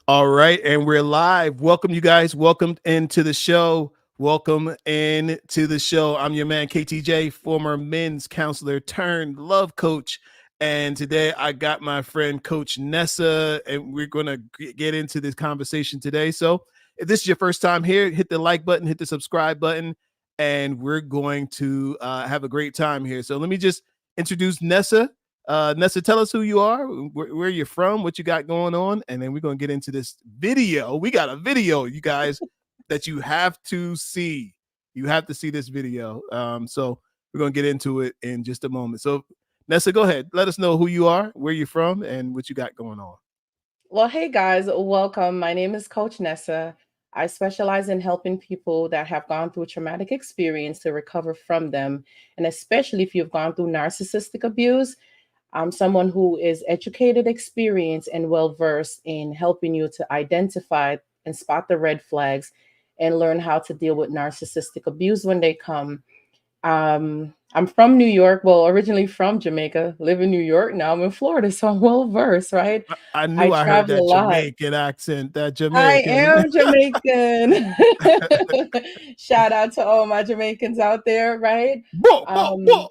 All right, and we're live. Welcome, you guys. Welcome into the show. Welcome into the show. I'm your man, KTJ, former men's counselor turned love coach. And today I got my friend, Coach Nessa, and we're going to get into this conversation today. So if this is your first time here, hit the like button, hit the subscribe button, and we're going to have a great time here. So let me just introduce Nessa. Nessa, tell us who you are, where you're from, what you got going on, and then we're going to get into this video. We got a video, you guys, that you have to see. You have to see this video. So we're going to get into it in just a moment. So, Nessa, go ahead. Let us know who you are, where you're from, and what you got going on. Well, hey guys, welcome. My name is Coach Nessa. I specialize in helping people that have gone through traumatic experience to recover from them. And especially if you've gone through narcissistic abuse, I'm someone who is educated, experienced, and well versed in helping you to identify and spot the red flags and learn how to deal with narcissistic abuse when they come. I'm from New York. Well, originally from Jamaica, live in New York. Now I'm in Florida, so I'm well versed, right? I I knew I heard travel a that lot. Jamaican accent, that I Jamaican. am Jamaican. Shout out to all my Jamaicans out there, right? Whoa, whoa, Um, whoa.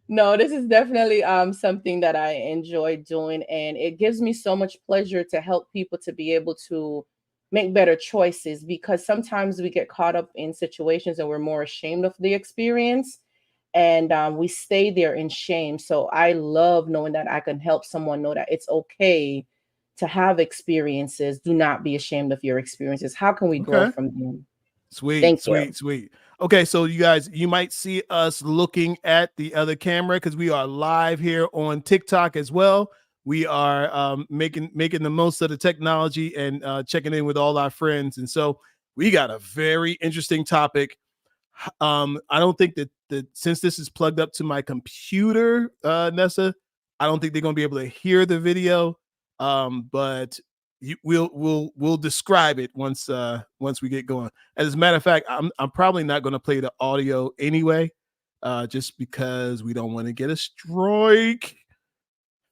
no, this is definitely something that I enjoy doing, and it gives me so much pleasure to help people to be able to make better choices because sometimes we get caught up in situations and we're more ashamed of the experience and we stay there in shame. So I love knowing that I can help someone know that it's okay to have experiences. Do not be ashamed of your experiences. How can we grow Okay. from them? Sweet, Thank you. sweet, sweet. Okay, so you guys, you might see us looking at the other camera because we are live here on TikTok as well. We are making the most of the technology and checking in with all our friends, and so we got a very interesting topic. I don't think that since this is plugged up to my computer, Nessa, I don't think they're gonna be able to hear the video. But we'll describe it once we get going. As a matter of fact, I'm probably not going to play the audio anyway, just because we don't want to get a strike.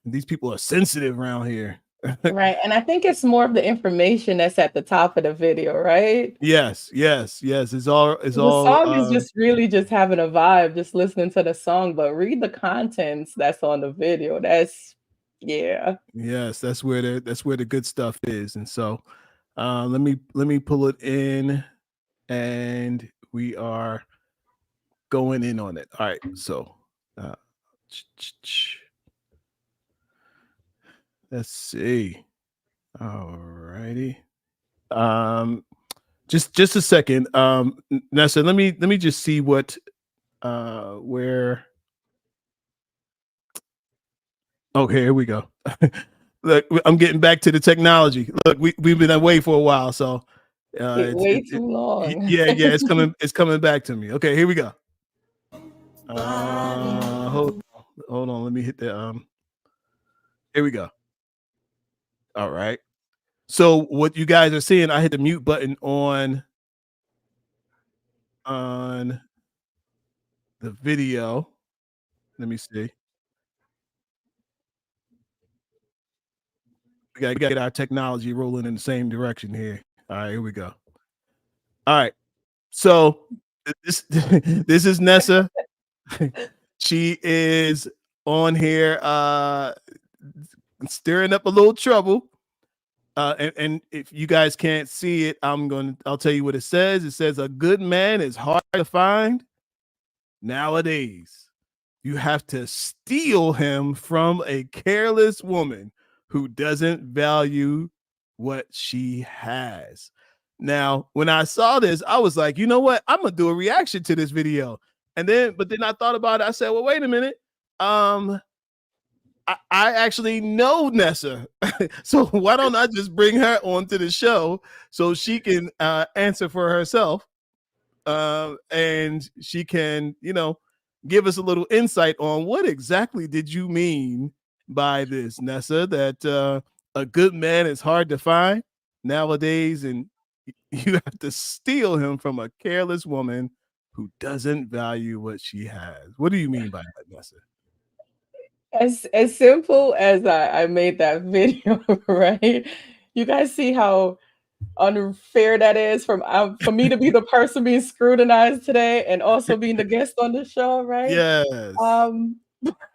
These people are sensitive around here. Right. And I think it's more of the information that's at the top of the video, right? Yes, yes, yes. It's The all song is just really just having a vibe, just listening to the song, but read the contents that's on the video. Yeah. yes, that's where the good stuff is. And so let me pull it in, and we are going in on it. All right, so uh, let's see. All righty. Um, just a second. Nessa, let me just see what where. Okay, here we go. Look, I'm getting back to the technology. Look, we've been away for a while, so Way too long. yeah, it's coming back to me. Okay, here we go. Hold on, let me hit the here we go. All right. So what you guys are seeing, I hit the mute button on the video. Let me see. We gotta get our technology rolling in the same direction here. All right, here we go. All right. So this this is Nessa. She is on here stirring up a little trouble. And if you guys can't see it, I'll tell you what it says. It says a good man is hard to find nowadays. You have to steal him from a careless woman who doesn't value what she has. Now, when I saw this, I was like, you know what? I'm gonna do a reaction to this video. But then I thought about it. I said, well, wait a minute. Um, I actually know Nessa. So why don't I just bring her onto the show so she can answer for herself, and she can, give us a little insight on what exactly did you mean by this, Nessa, that a good man is hard to find nowadays, and you have to steal him from a careless woman who doesn't value what she has. What do you mean by that, Nessa? as simple as I made that video, right? You guys see how unfair that is for me to be the person being scrutinized today and also being the guest on the show, right? Yes. Um,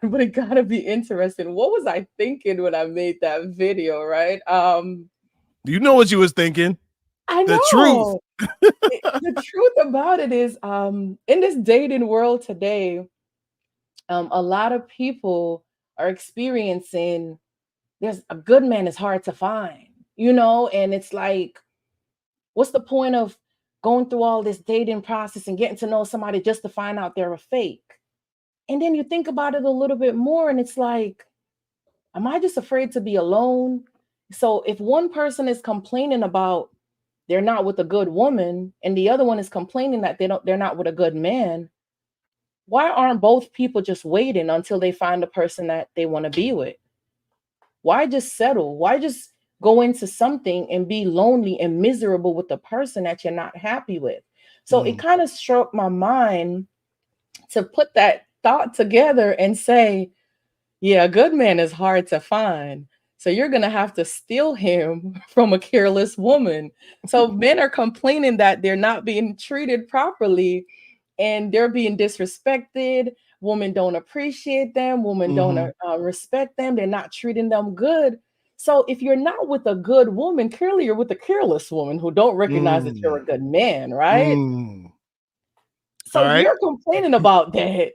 but it gotta be interesting. What was I thinking when I made that video, right? You know what you was thinking. I The truth. know. The truth about it is, in this dating world today, a lot of people are experiencing there's a good man is hard to find, and it's like, what's the point of going through all this dating process and getting to know somebody just to find out they're a fake? And then you think about it a little bit more, and it's like, am I just afraid to be alone? So if one person is complaining about they're not with a good woman and the other one is complaining that they're not with a good man, why aren't both people just waiting until they find the person that they want to be with? Why just settle? Why just go into something and be lonely and miserable with the person that you're not happy with? So it Mm, kind of struck my mind to put that thought together and say, yeah, a good man is hard to find. So you're going to have to steal him from a careless woman. So men are complaining that they're not being treated properly and they're being disrespected. Women don't appreciate them. Women don't mhm, respect them. They're not treating them good. So if you're not with a good woman, clearly you're with a careless woman who don't recognize that you're mm, a good man, right? mm. So All right. you're complaining about that.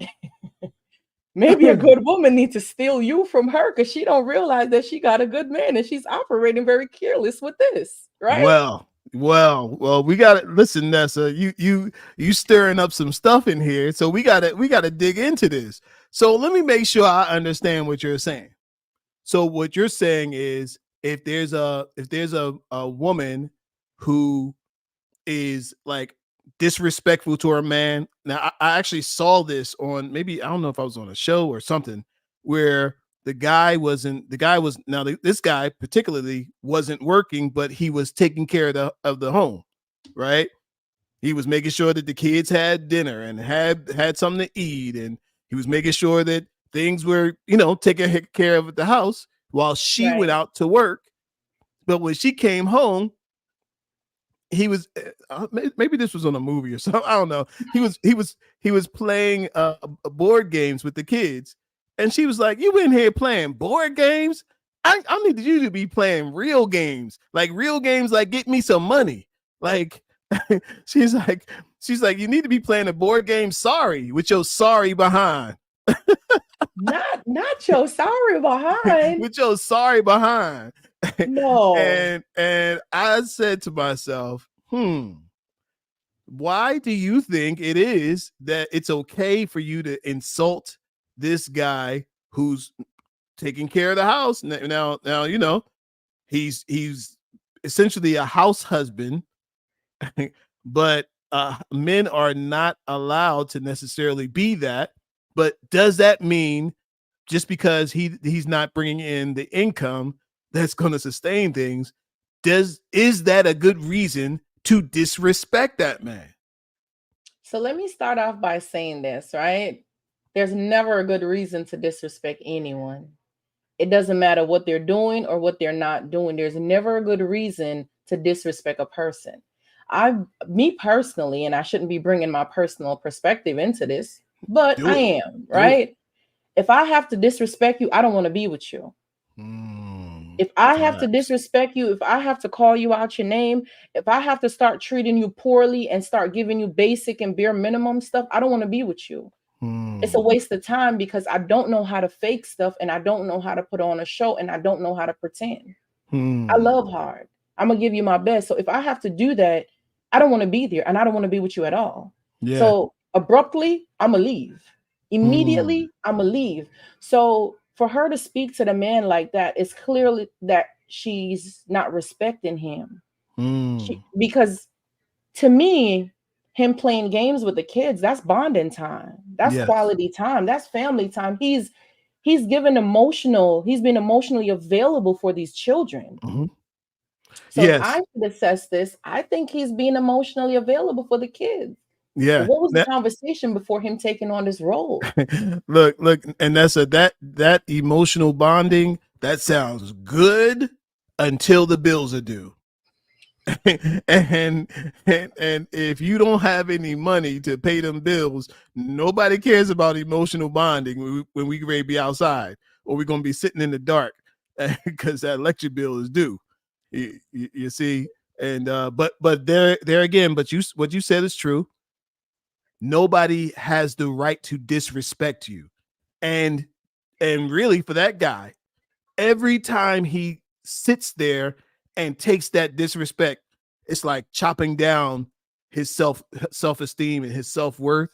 Maybe a good woman needs to steal you from her because she don't realize that she got a good man and she's operating very careless with this, right? Well. We got to listen, Nessa. You stirring up some stuff in here, so we got to dig into this. So let me make sure I understand what you're saying. So what you're saying is, if there's a woman who is like disrespectful to her man. Now, I actually saw this on, maybe, I don't know if I was on a show or something, where the guy was now this guy particularly wasn't working, but he was taking care of the home, right? He was making sure that the kids had dinner and had something to eat, and he was making sure that things were, taken care of at the house while she went Right. out to work. But when she came home, he was maybe this was on a movie or something. I don't know. He was playing board games with the kids, and she was like, "You in here playing board games? I need you to be playing real games, like get me some money." Like she's like she's like, "You need to be playing a board game. Sorry, with your sorry behind, Not your sorry behind. with your sorry behind." No. and I said to myself, why do you think it is that it's okay for you to insult this guy who's taking care of the house? Now he's essentially a house husband, but men are not allowed to necessarily be that. But does that mean just because he's not bringing in the income that's going to sustain things, is that a good reason to disrespect that man? So let me start off by saying this, right? There's never a good reason to disrespect anyone. It doesn't matter what they're doing or what they're not doing. There's never a good reason to disrespect a person. I, me personally, and I shouldn't be bringing my personal perspective into this, but Do I it. am, Do it. right? If I have to disrespect you, I don't want to be with you. Mm, If I have to facts. disrespect you, if I have to call you out your name, if I have to start treating you poorly and start giving you basic and bare minimum stuff, I don't want to be with you. It's a Mm, waste of time because I don't know how to fake stuff and I don't know how to put on a show and I don't know how to pretend. I mm, love hard. I'm gonna give you my best. So if I have to do that, I don't want to be there and I don't want to be with you at all. yeah. So abruptly, I'm gonna leave. Mm, Immediately, I'm gonna leave. So for her to speak to the man like that, it's clearly that she's not respecting him. mm, Because to me, him playing games with the kids, that's bonding time. That's yes. quality time. That's family time. He's been emotionally available for these children. Mhm. So if I Yes. should assess this, I think he's being emotionally available for the kids. Yeah. What was the conversation before him taking on this role? Look, and that's that emotional bonding, that sounds good until the bills are due. and, and if you don't have any money to pay them bills, nobody cares about emotional bonding when we ready to be outside, or we're gonna be sitting in the dark because that electric bill is due. You see, and but there again, but what you said is true. Nobody has the right to disrespect you, and really for that guy, every time he sits there and takes that disrespect, it's like chopping down his self-esteem and his self-worth.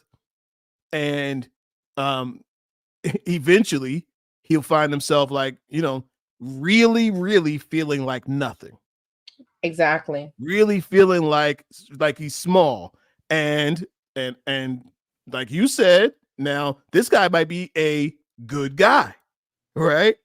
And um eventually he'll find himself like, really, really feeling like nothing. Exactly. Really feeling like he's small. And like you said, now this guy might be a good guy, right?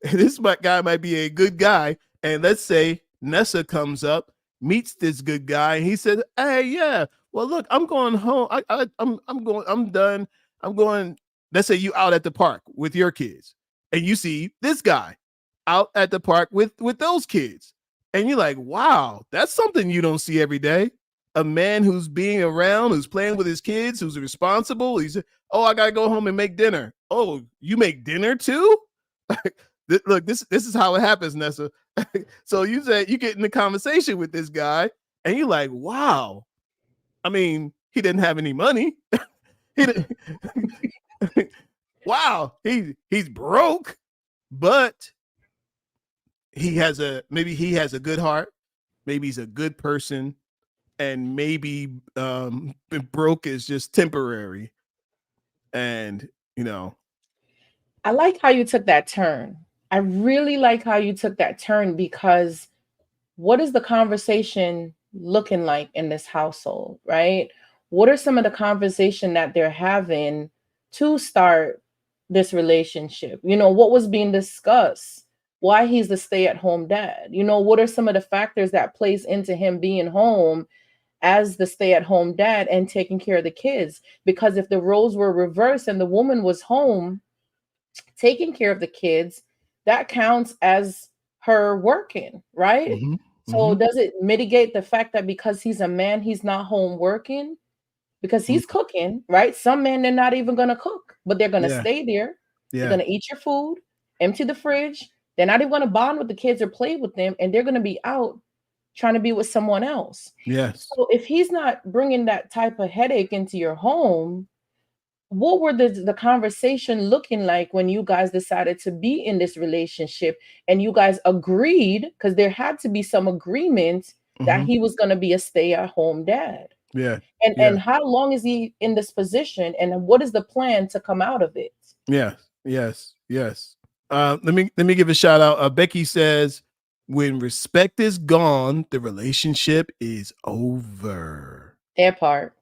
This guy might be a good guy, and let's say Nessa comes up, meets this good guy, and he said, "Hey, yeah, well, look, I'm going home. I'm done. I'm going." Let's say you out at the park with your kids, and you see this guy out at the park with those kids, and you're like, "Wow, that's something you don't see every day." A man who's being around, who's playing with his kids, who's responsible. He's, oh, I gotta go home and make dinner. Oh, you make dinner too? Look, this is how it happens, Nessa. So you said you get in the conversation with this guy, and you're like, wow. I mean, he didn't have any money. He didn't, wow, he's broke, but maybe he has a good heart. Maybe he's a good person, and maybe broke is just temporary. And I like how you took that turn. I really like how you took that turn, because what is the conversation looking like in this household, right? What are some of the conversation that they're having to start this relationship? What was being discussed? Why he's the stay-at-home dad? What are some of the factors that plays into him being home as the stay-at-home dad and taking care of the kids? Because if the roles were reversed and the woman was home taking care of the kids, that counts as her working, right? mm-hmm, So mm-hmm, does it mitigate the fact that because he's a man, he's not home working? Because he's cooking, right? Some men, they're not even going to cook, but they're going to yeah, stay there. They're yeah, going to eat your food, empty the fridge. They're not even going to bond with the kids or play with them, and they're going to be out trying to be with someone else. yes, So if he's not bringing that type of headache into your home, what were the conversation looking like when you guys decided to be in this relationship and you guys agreed, because there had to be some agreement that mm-hmm, he was going to be a stay-at-home dad? yeah, And yeah. how long is he in this position, and what is the plan to come out of it? Yes, yes, yes. Let me give a shout out. Becky says, "When respect is gone, the relationship is over." That part.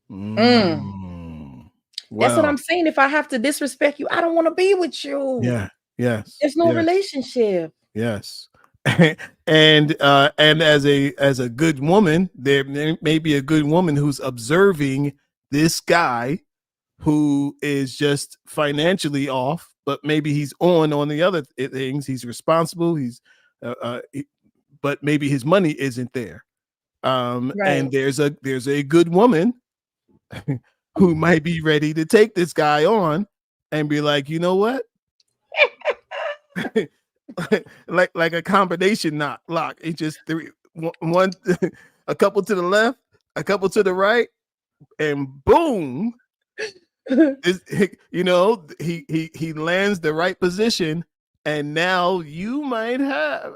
Mm. Mm. That's what Wow. I'm saying. If I have to disrespect you, I don't want to be with you. Yeah. Yes. There's no Yes. relationship. Yes. And as a good woman, there may be a good woman who's observing this guy who is just financially off, but maybe he's on the other things. He's responsible. But maybe his money isn't there. And Right. there's a good woman who might be ready to take this guy on and be like, you know what? like a combination lock. It's just one, a couple to the left, a couple to the right, and boom, he lands the right position, and now you might have,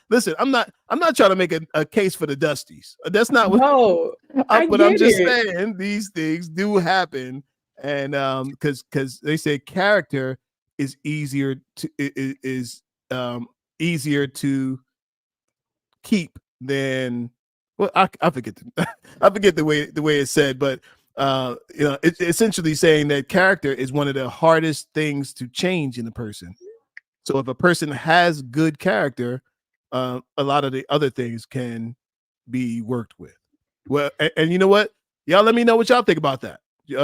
listen, I'm not trying to make a case for the Dusties. That's not what No, I but I'm get just it. saying these things do happen. And because they say character is is um easier to keep than, well, I forget I forget the way it's said, but it's essentially saying that character is one of the hardest things to change in a person. So if a person has good character, a lot of the other things can be worked with. Well, and you know what? Y'all let me know what y'all think about that.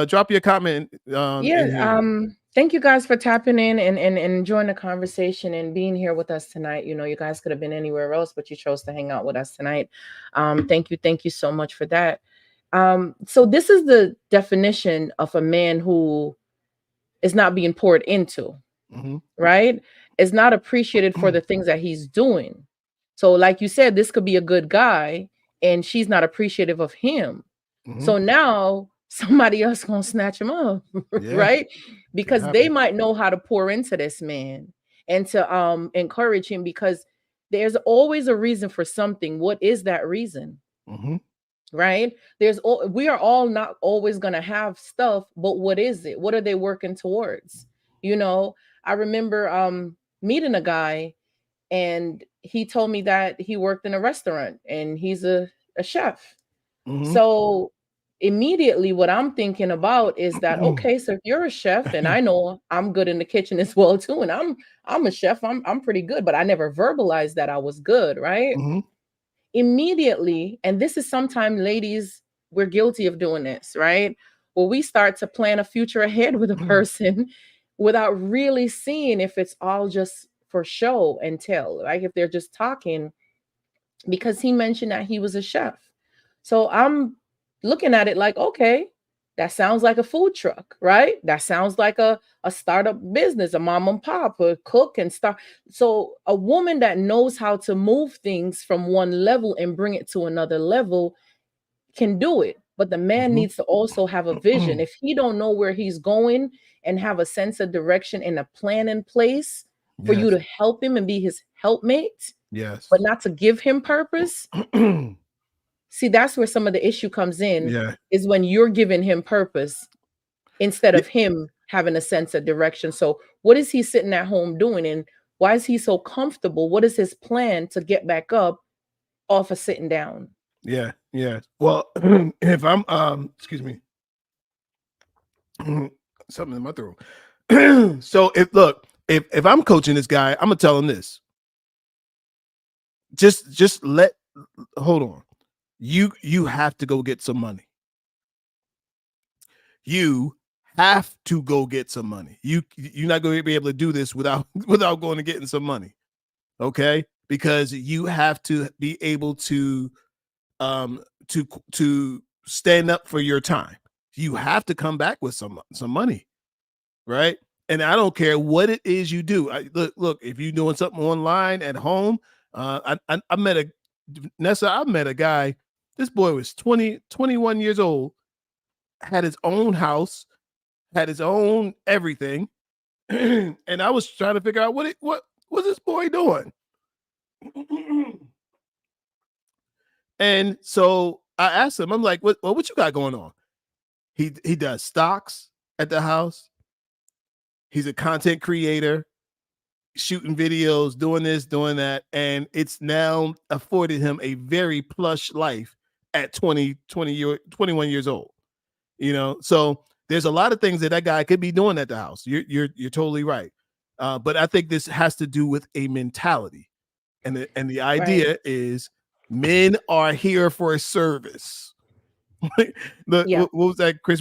Drop your comment Yeah, in here. thank you guys for tapping in and enjoying the conversation and being here with us tonight. You know, you guys could have been anywhere else, but you chose to hang out with us tonight. Thank you so much for that. So this is the definition of a man who is not being poured into, Mm-hmm. right? Is not appreciated for the things that he's doing. So, like you said, this could be a good guy, and she's not appreciative of him. Mm-hmm. So now somebody else gonna snatch him up, Yeah, right? could Because they happen. might know how to pour into this man and to encourage him because there's always a reason for something. What is that reason? Mm-hmm. Right? We are all not always gonna have stuff, but what is it? What are they working towards? You know, I remember meeting a guy and he told me that he worked in a restaurant and he's a chef. Mm-hmm. So immediately what I'm thinking about is that okay, so if you're a chef and I know I'm good in the kitchen as well too, and I'm a chef, I'm pretty good, but I never verbalized that I was good, right? Mm-hmm. Immediately, and this is sometimes ladies, we're guilty of doing this, right? Well, we start to plan a future ahead with a person without really seeing if it's all just for show and tell, like if they're just talking because he mentioned that he was a chef. So I'm looking at it like, okay, that sounds like a food truck, right? That sounds like a startup business, a mom and pop, a cook and stuff. So a woman that knows how to move things from one level and bring it to another level can do it. But the man Mm-hmm. needs to also have a vision. If he don't know where he's going and have a sense of direction and a plan in place for you Yes. to help him and be his helpmate, but Yes. not to give him purpose. See, that's where some of the issue comes in Yeah. is when you're giving him purpose instead Yeah. of him having a sense of direction. So, what is he sitting at home doing? And why is he so comfortable? What is his plan to get back up off of sitting down? Yeah. Yeah. Well, if I'm excuse me, something in my throat. So if I'm coaching this guy, I'm gonna tell him this. Just let hold on. You have to go get some money. You have to go get some money. You're not going to be able to do this without without going and getting some money. Okay? Because you have to be able um to stand up for your time. You have to come back with some money, right? And I don't care what it is you do. Look, if you're doing something online at home, I met a Nessa, I met a guy. This boy was 21 years old, had his own house, had his own everything. And I was trying to figure out what was this boy doing. And so I asked him, I'm like, what you got going on? He does stocks at the house. He's a content creator, shooting videos, doing this, doing that, and it's now afforded him a very plush life at 21 years old. So there's a lot of things that guy could be doing at the house. You're totally right. But I think this has to do with a mentality, and the Right. idea is men are here for a service. Yeah. What was that? Chris.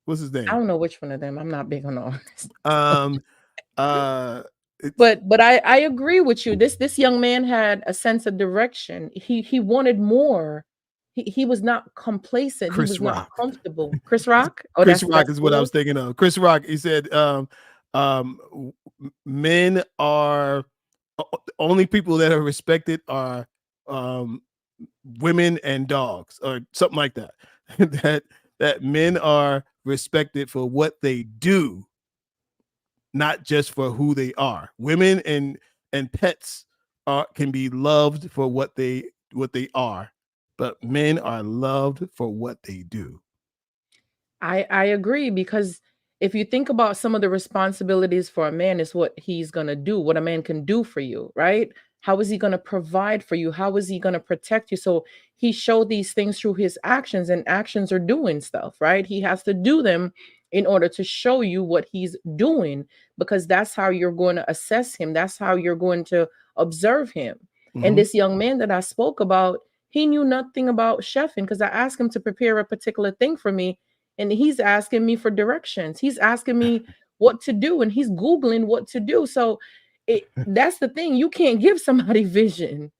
What's his I name? don't know which one of them. I'm not big on all this. Um. It's But I agree with you. This young man had a sense of direction. He wanted more. He was not complacent. He Chris was not Rock. comfortable. Chris Rock? Oh, Chris that's Rock is what I cool. was thinking of. Chris Rock. He said, men are the only people that are respected are um, women and dogs, or something like that. that men are respected for what they do, not just for who they are. Women and pets can be loved for what they are, but men are loved for what they do. I agree because if you think about some of the responsibilities for a man is what he's going to do, what a man can do for you, right? How is he going to provide for you? How is he going to protect you? So he showed these things through his actions, and actions are doing stuff, right? He has to do them in order to show you what he's doing because that's how you're going to assess him. That's how you're going to observe him. And Mm-hmm. this young man that I spoke about, He knew nothing about chefing because I asked him to prepare a particular thing for me, and he's asking me for directions. He's asking me what to do, and he's Googling what to do. So that's the thing. You can't give somebody vision.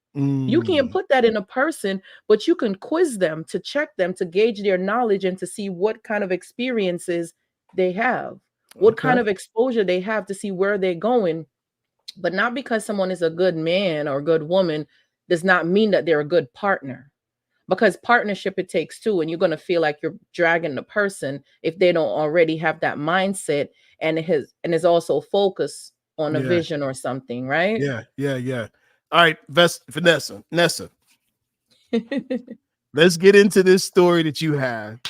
You can't Mm, put that in a person, but you can quiz them to check them to gauge their knowledge and to see what kind of experiences they have, what okay. kind of exposure they have to see where they're going. But not because someone is a good man or a good woman does not mean that they're a good partner. Because partnership it takes two, and you're going to feel like you're dragging the person if they don't already have that mindset and is also focused on a Yeah. vision or something, right? Yeah. Yeah. Yeah. All right, Vanessa, Nessa, let's get into this story that you have.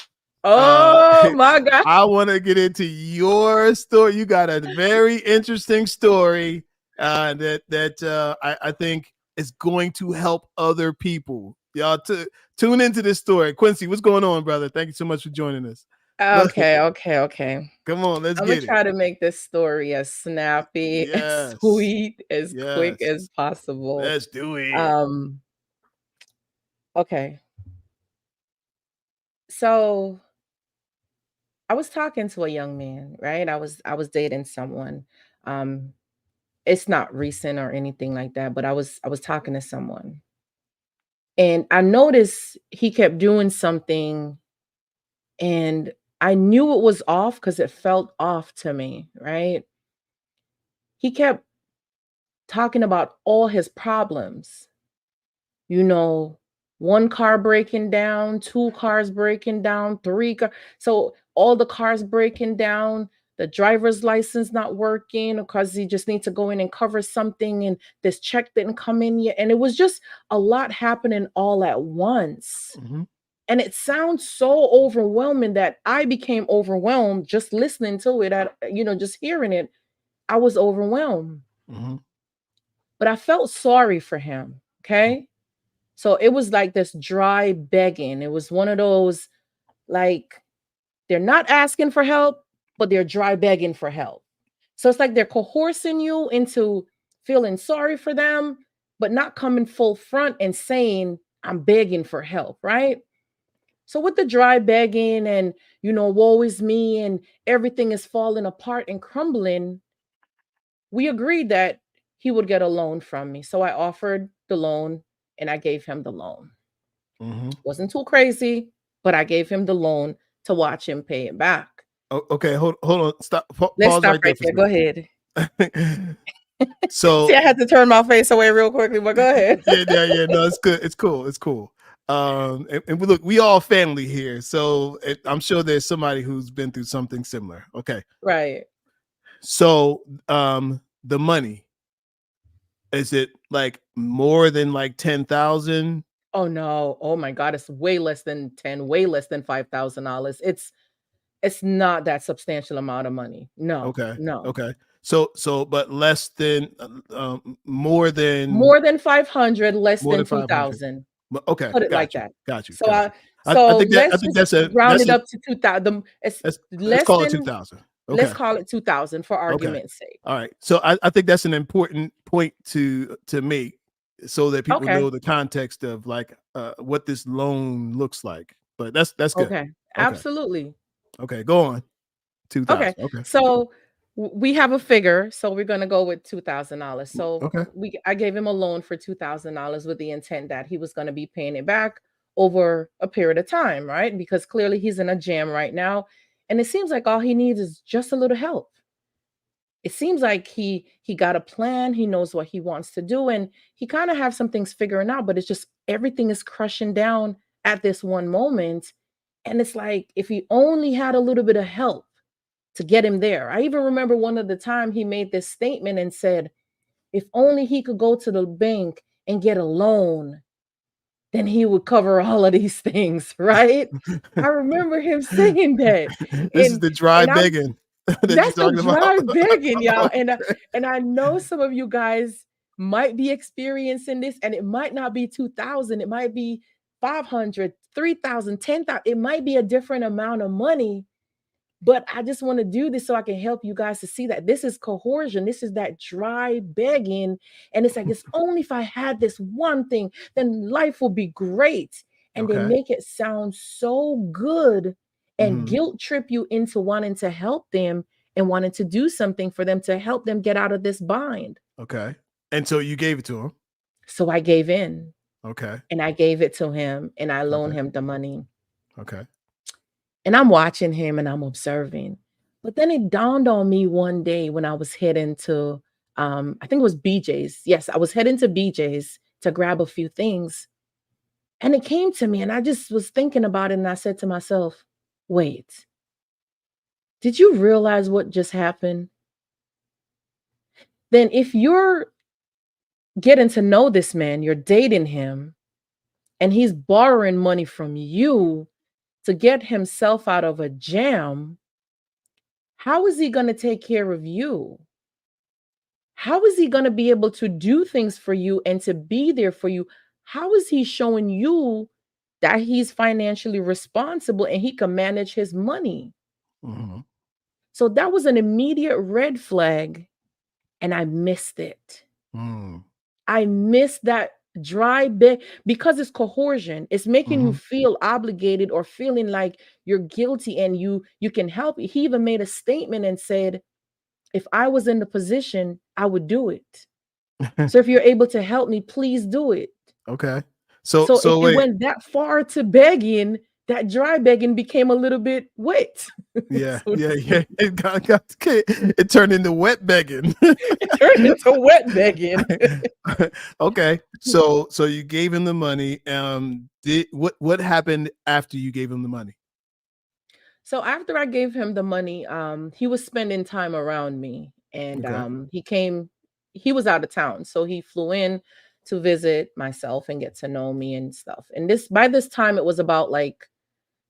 Uh, Oh my God. I want to get into your story. You got a very interesting story that I think is going to help other people. Y'all tune into this story. Quincy, what's going on, brother? Thank you so much for joining us. Look, Okay. come on, let's I'm gonna get it. try to make this story as snappy, as Yes, sweet, as quick as yes. possible. Let's do it. Um, okay. So I was talking to a young man, right? I was dating someone. Um, it's not recent or anything like that, but I was talking to someone. And I noticed he kept doing something and I knew it was off because it felt off to me, right? He kept talking about all his problems, you know, one car breaking down, two cars breaking down, three car. So all the cars breaking down, the driver's license not working because he just needs to go in and cover something, and this check didn't come in yet. And it was just a lot happening all at once. Mm-hmm, And it sounds so overwhelming that I became overwhelmed just listening to it, just hearing it. I was overwhelmed, mm-hmm, but I felt sorry for him. Okay. So it was like this dry begging. It was one of those, like, they're not asking for help, but they're dry begging for help. So it's like they're coercing you into feeling sorry for them, but not coming full front and saying, I'm begging for help, right? So with the dry begging and, woe is me and everything is falling apart and crumbling, we agreed that he would get a loan from me. So I offered the loan and I gave him the loan. mm-hmm. Wasn't too crazy, but I gave him the loan to watch him pay it back. Okay, hold on. Stop. Let's Pause stop right there right for there. Go ahead. a second. See, So I had to turn my face away real quickly, but go ahead. yeah. No, it's good. It's cool. It's cool. And look, we all family here, so I'm sure there's somebody who's been through something similar. Okay, Right. so the money, is it like more than like 10,000? Oh no. Oh my God. It's way less than 10, way less than $5,000. It's not that substantial amount of money. No, Okay, no. okay. So, but less than more than More than 500, less more than than 500. 2,000. Okay, Put it like got you, that. got you, So got you. I I so think that I let's think just round that's it a up to 2,000. It's let's less call it than, 2,000. let's Okay. call it 2,000 for Okay. argument's sake. All right. So I think that's an important point to make so that people Okay. know the context of like what this loan looks like. But that's good. Okay. Okay. Absolutely. Okay. Go on. Okay. 2,000. Okay. So we have a figure, so we're going to go with $2,000. So Okay. I gave him a loan for $2,000 with the intent that he was going to be paying it back over a period of time, right? Because clearly he's in a jam right now, and it seems like all he needs is just a little help. It seems like he got a plan, he knows what he wants to do, and he kind of have some things figuring out, but it's just everything is crushing down at this one moment. And it's like if he only had a little bit of help to get him there. I even remember one of the time he made this statement and said, if only he could go to the bank and get a loan, then he would cover all of these things, right? I remember him saying that. This is And the dry and I'm begging that you're that's the talking about. dry begging, y'all. Okay. And I know some of you guys might be experiencing this, and it might not be 2,000, it might be 500, 3,000, 10,000. It might be a different amount of money, but I just want to do this so I can help you guys to see that this is coercion. This is that dry begging. And it's like, it's only if I had this one thing, then life will be great. And they Okay. make it sound so good and Hmm. guilt trip you into wanting to help them and wanting to do something for them to help them get out of this bind. Okay. And so you gave it to him. So I gave in Okay. and I gave it to him and I loaned Okay. him the money. Okay. And I'm watching him and I'm observing. But then it dawned on me one day when I was heading to, I think it was BJ's. Yes, I was heading to BJ's to grab a few things. And it came to me and I just was thinking about it. And I said to myself, wait, did you realize what just happened? Then if you're getting to know this man, you're dating him, and he's borrowing money from you to get himself out of a jam, how is he going to take care of you? How is he going to be able to do things for you and to be there for you? How is he showing you that he's financially responsible and he can manage his money? Hmm. So that was an immediate red flag, and I missed it. Mm. I missed that dry bit because it's coercion. It's making you Hmm. feel obligated or feeling like you're guilty and you can help. He even made a statement and said, if I was in the position, I would do it. So if you're able to help me, please do it. Okay. So So so it wait. went that far to begging, that dry begging became a little bit wet, Yeah, so to yeah, yeah. speak. It turned into wet begging. It turned into wet begging. Okay. So you gave him the money. Did what happened after you gave him the money? So after I gave him the money, he was spending time around me, and Okay. he was out of town, so he flew in to visit myself and get to know me and stuff. And this by this time, it was about like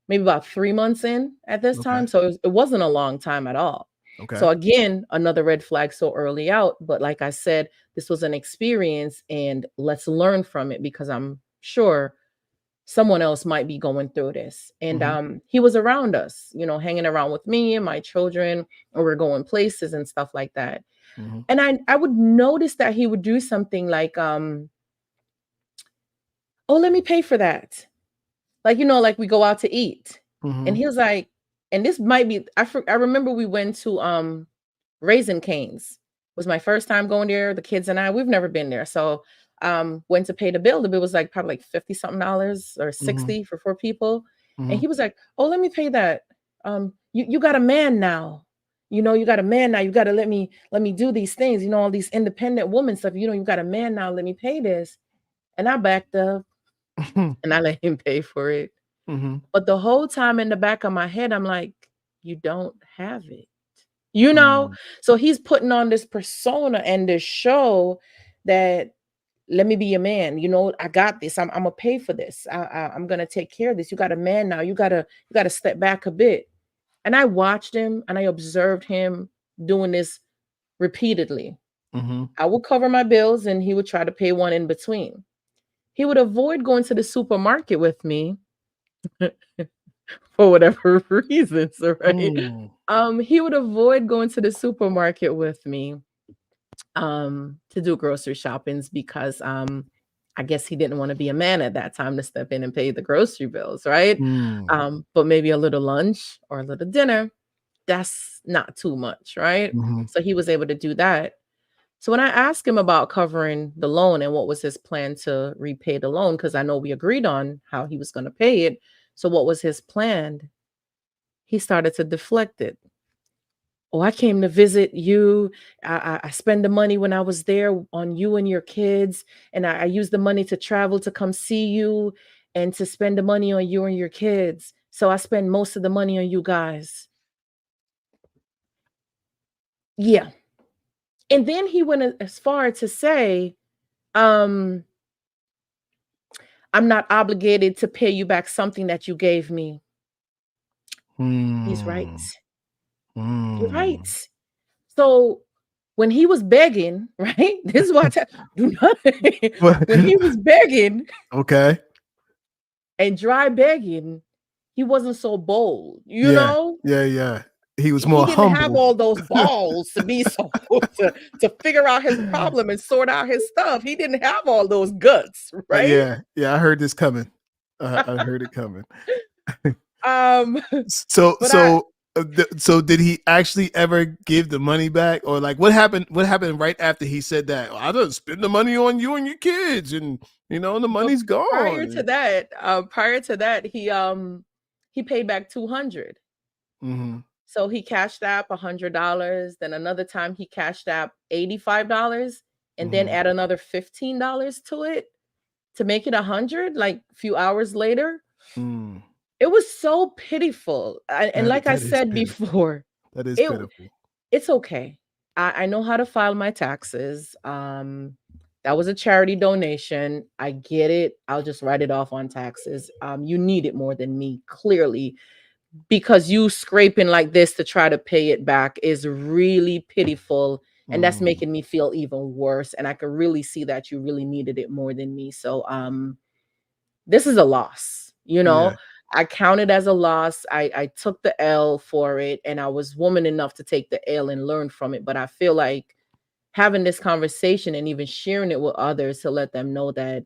maybe about 3 months in at this Okay. time, so it wasn't a long time at all. Okay. So again, another red flag so early out, but like I said, this was an experience, and let's learn from it because I'm sure someone else might be going through this. And Hmm. he was around us, hanging around with me and my children, or we're going places and stuff like that. Hmm. And I would notice that he would do something like, oh, let me pay for that. Like, like we go out to eat. And Hmm. he was like, and this might be, I remember we went to Raisin Canes. Was my first time going there. The kids and I, we've never been there. So went to pay the bill. The bill was like probably like 50 something dollars or Hmm. 60 for 4 people. And Hmm. he was like, oh, let me pay that. You got a man now. You got a man now. You got to let me do these things. All these independent woman stuff. You got a man now. Let me pay this. And I backed up and I let him pay for it. Hmm. But the whole time in the back of my head, I'm like, you don't have it. You know? Hmm. So he's putting on this persona and this show that let me be your man. I got this. I'm gonna pay for this. I'm gonna take care of this. You got a man now. You gotta step back a bit. And I watched him and I observed him doing this repeatedly. Hmm. I would cover my bills and he would try to pay one in between. He would avoid going to the supermarket with me for whatever reasons, all right? Mm. He would avoid going to the supermarket with me to do grocery shoppings because I guess he didn't want to be a man at that time to step in and pay the grocery bills, right? Mm. But maybe a little lunch or a little dinner, that's not too much, right? Mhm. So he was able to do that. So when I asked him about covering the loan and what was his plan to repay the loan, because I know we agreed on how he was going to pay it. So what was his plan? He started to deflect it. Oh, I came to visit you. I spend the money when I was there on you and your kids, and I use the money to travel to come see you and to spend the money on you and your kids. So I spend most of the money on you guys. Yeah. And then he went as far to say, um, I'm not obligated to pay you back something that you gave me. He's right. Mm. You're right. Mm. So when he was begging, right? This is why I tell do not What? when he was begging Okay. and dry begging, he wasn't so bold, you Yeah. know? Yeah, yeah. he was He more didn't have humble. all those balls to be so to figure out his problem and sort out his stuff. He didn't have all those guts, right? Yeah, I heard this coming. I heard it coming. um, So but I so did he actually ever give the money back, or like what happened? What happened right after he said that? "Oh, I don't spend the money on you and your kids, and the but money's prior gone." to that, he paid back 200. Mm-hmm. So he cashed out $100. Then another time he cashed out $85, and then Mm-hmm. add another $15 to it to make it 100. Like a few hours later, Mm. it was so pitiful. And like I That is said pitiful. before, That is it pitiful. it's okay. I know how to file my taxes. That was a charity donation. I get it. I'll just write it off on taxes. You need it more than me, clearly, because you scraping like this to try to pay it back is really pitiful. And that's Mm. making me feel even worse. And I can really see that you really needed it more than me. So this is a loss, Yeah. I counted as a loss. I took the L for it, and I was woman enough to take the L and learn from it. But I feel like having this conversation and even sharing it with others to let them know that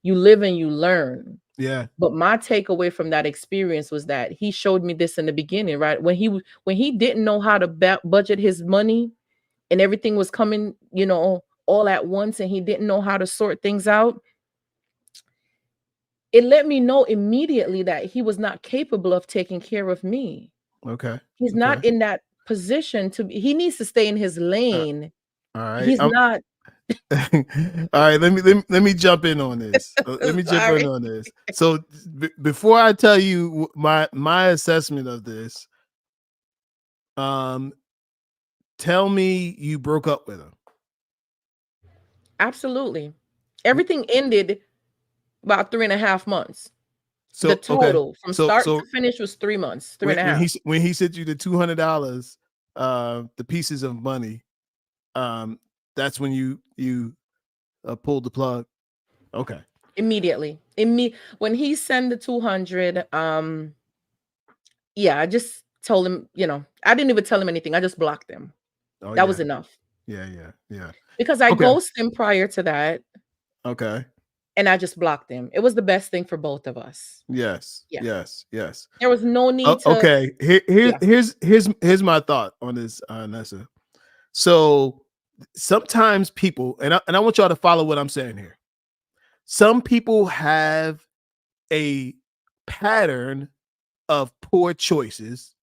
you live and you learn. Yeah. But my takeaway from that experience was that he showed me this in the beginning, right? When he didn't know how to budget his money, and everything was coming, all at once, and he didn't know how to sort things out. It let me know immediately that he was not capable of taking care of me. Okay. He's Okay. not in that position to be. He needs to stay in his Uh, lane. all right. He's not. All right. Let me jump in on this. Let me jump in Sorry. on this. So before I tell you my assessment of this, um, tell me you broke up with him. Absolutely. Everything ended about 3.5 months. The So okay. total from So start to so finish was 3 months, three when and a when half. he when he sent you the $200, the pieces of money, um, that's when you pulled the plug. Okay. Immediately. When he sent the 200, yeah, I just told him, I didn't even tell him anything. I just blocked him. Oh That was yeah. enough. Yeah. Because I Okay. ghosted him prior to that, Okay. and I just blocked him. It was the best thing for both of us. Yes. Yeah. Yes. Yes. There was no need to. Okay. Here, here, Yeah. here's here's here's my thought on this, Nessa. So sometimes people, and I want y'all to follow what I'm saying here. Some people have a pattern of poor choices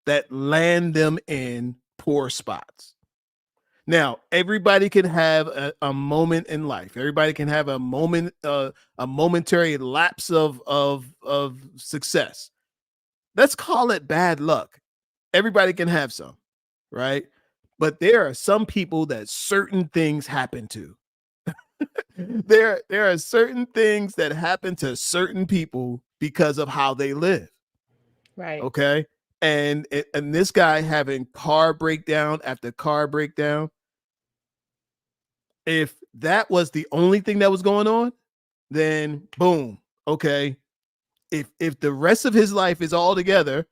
that land them in poor spots. Now, everybody can have a moment in life. Everybody can have a momentary lapse of success. Let's call it bad luck. Everybody can have some, right? But there are some people that certain things happen to. There are certain things that happen to certain people because of how they live. Right. Okay. And this guy having car breakdown after car breakdown, if that was the only thing that was going on, then boom. Okay. If the rest of his life is all together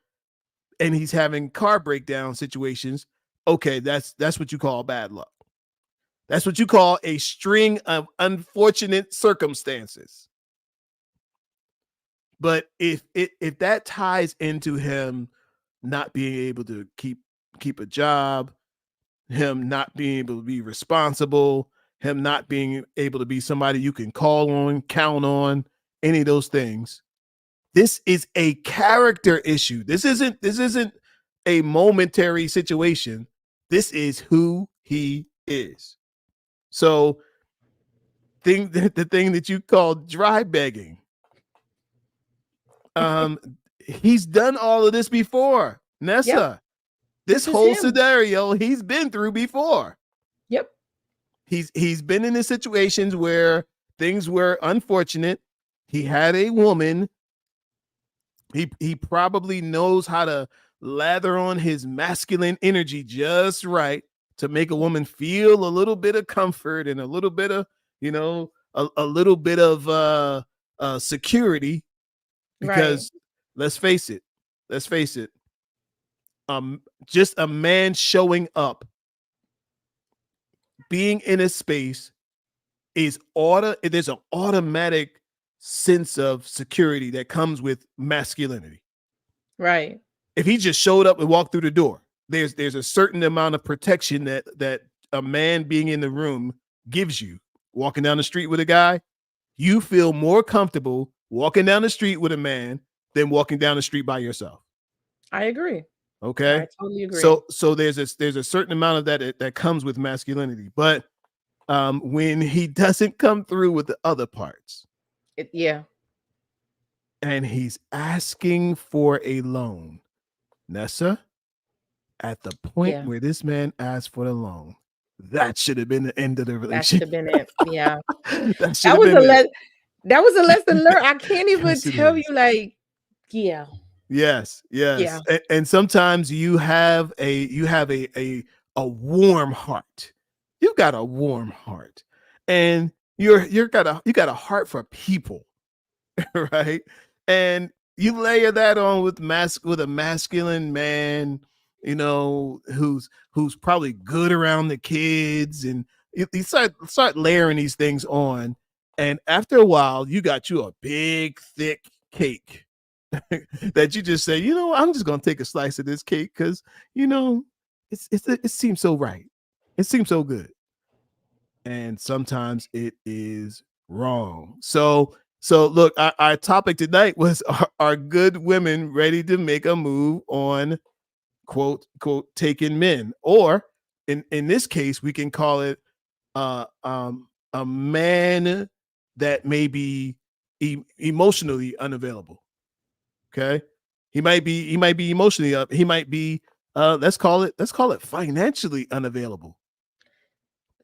and he's having car breakdown situations, okay, that's what you call bad luck. That's what you call a string of unfortunate circumstances. But if that ties into him not being able to keep a job, him not being able to be responsible, him not being able to be somebody you can call on, count on, any of those things. This is a character issue. This isn't a momentary situation. This is who he is. So the thing that you call dry begging. Um, he's done all of this before. Yep. Nessa, this This is whole him. scenario he's been through before. Yep. He's been in the situations where things were unfortunate. He had a woman. He probably knows how to lather on his masculine energy just right to make a woman feel a little bit of comfort and a little bit of, a little bit of security. Right. Because let's face it, let's face it, just a man showing up, being in a space is there's an automatic sense of security that comes with masculinity. Right. If he just showed up and walked through the door, there's a certain amount of protection that a man being in the room gives you. Walking down the street with a guy, you feel more comfortable walking down the street with a man than walking down the street by yourself. I agree. Okay. I totally agree. So there's a certain amount of that comes with masculinity. But when he doesn't come through with the other parts Yeah. and he's asking for a loan, Nessa, at the point Yeah. where this man asked for the loan, that should have been the end of the That should relationship. have been it. Yeah. That should That have was been it. that was a lesson learned. I can't even Yes, it tell you is. like, yeah. Yes, Yeah. yes. And sometimes you have a warm heart. You've got a warm heart. And you got a heart for people, right? And you layer that on with a masculine man, who's probably good around the kids, and you start layering these things on, and after a while you got you a big thick cake that you just say, I'm just gonna take a slice of this cake because you know it seems so right. It seems so good. And sometimes it is wrong. So look, our topic tonight was are good women ready to make a move on quote taken men? Or in this case, we can call it a man that may be emotionally unavailable. Okay. He might be emotionally up. He might be let's call it financially unavailable.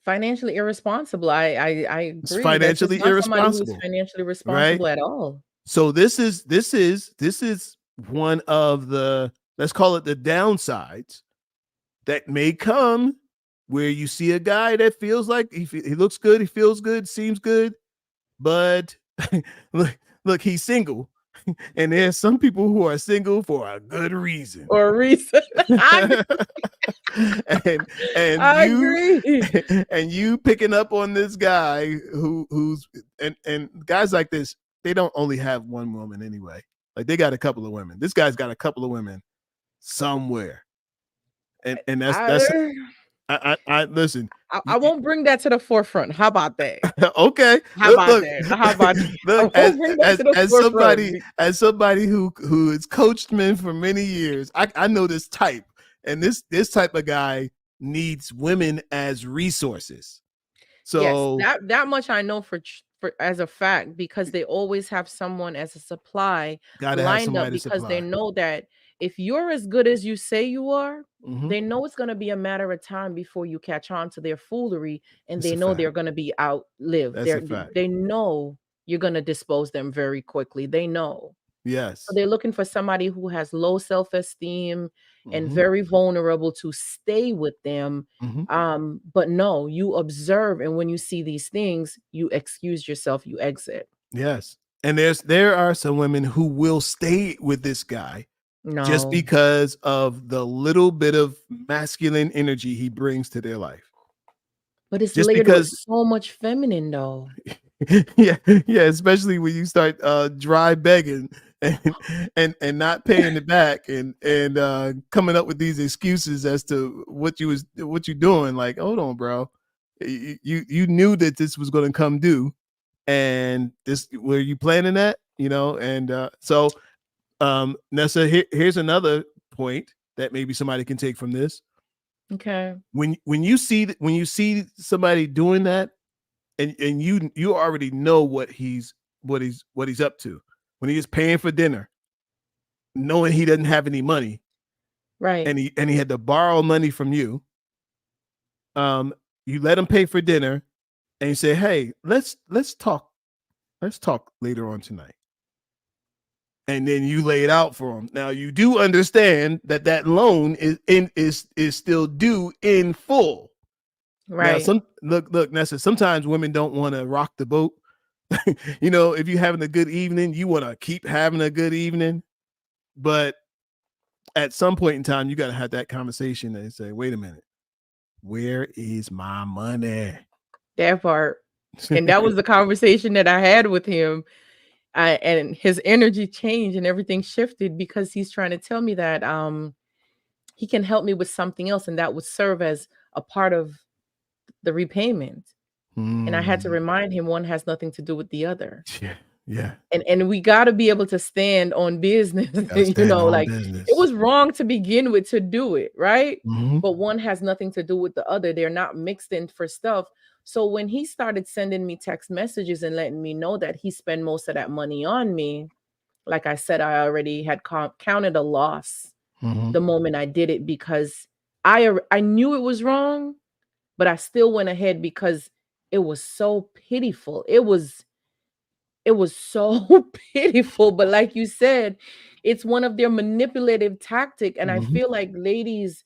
Financially irresponsible. I It's agree. That's just financially not somebody who's irresponsible, financially right? responsible at all. So this is one of the, let's call it, the downsides that may come where you see a guy that feels like he looks good, he feels good, seems good, but look, he's single. And there's some people who are single for a good reason. Or a reason. and and I you agree. and you picking up on this guy who's and guys like this, they don't only have one woman anyway. Like, they got a couple of women. This guy's got a couple of women somewhere. And that's I, I listen. I won't bring that to the forefront. How about that? Okay. How about that? How about that? I Look, won't bring that to the as forefront. somebody who has coached men for many years, I know this type, and this type of guy needs women as resources. Yes, So that much I know for as a fact, because they always have someone as a supply gotta have lined up, somebody to because they supply. know that if you're as good as you say you are, Mm-hmm. they know it's going to be a matter of time before you catch on to their foolery, and That's they a know they're fact. going to be outlived. That's a fact. They know you're going to dispose them very quickly. They know. So Yes. they're looking for somebody who has low self-esteem and Mm-hmm. very vulnerable to stay with them. Mm-hmm. But no, you observe, and when you see these things, you excuse yourself, you exit. Yes. And there are some women who will stay with this guy just No, because of the little bit of masculine energy he brings to their life. but it's Just layered with because so much feminine though. yeah, yeah, especially when you start dry begging and and not paying it back, and coming up with these excuses as to what you're doing. Like, hold on, bro. You knew that this was going to come due, and this, were you planning that? And so Nessa, here's another point that maybe somebody can take from this. Okay. When you see somebody doing that, and you already know what he's up to. When he is paying for dinner, knowing he doesn't have any money, Right. and he had to borrow money from you, you let him pay for dinner, and you say, "Hey, let's talk later on tonight." And then you lay it out for him. Now, you do understand that loan is still due in full. Now, Right. look, Nessa, sometimes women don't want to rock the boat. If you're having a good evening, you want to keep having a good evening. But at some point in time, you got to have that conversation and say, wait a minute, where is my money? That part. And that was the conversation that I had with him. And his energy changed and everything shifted because he's trying to tell me that he can help me with something else and that would serve as a part of the repayment. And I had to Mm, remind him one has nothing to do with the other. yeah, yeah. And we got to be able to stand on business. Got to stand on Like it business. was wrong to begin with to do it, right? Hmm. But one has nothing to do with the other. They're not mixed in for stuff. So when he started sending me text messages and letting me know that he spent most of that money on me, like I said, I already had counted a loss Hmm. the moment I did it because I knew it was wrong, but I still went ahead because it was so pitiful. It was so pitiful, but like you said, it's one of their manipulative tactic, and I Hmm. feel like ladies,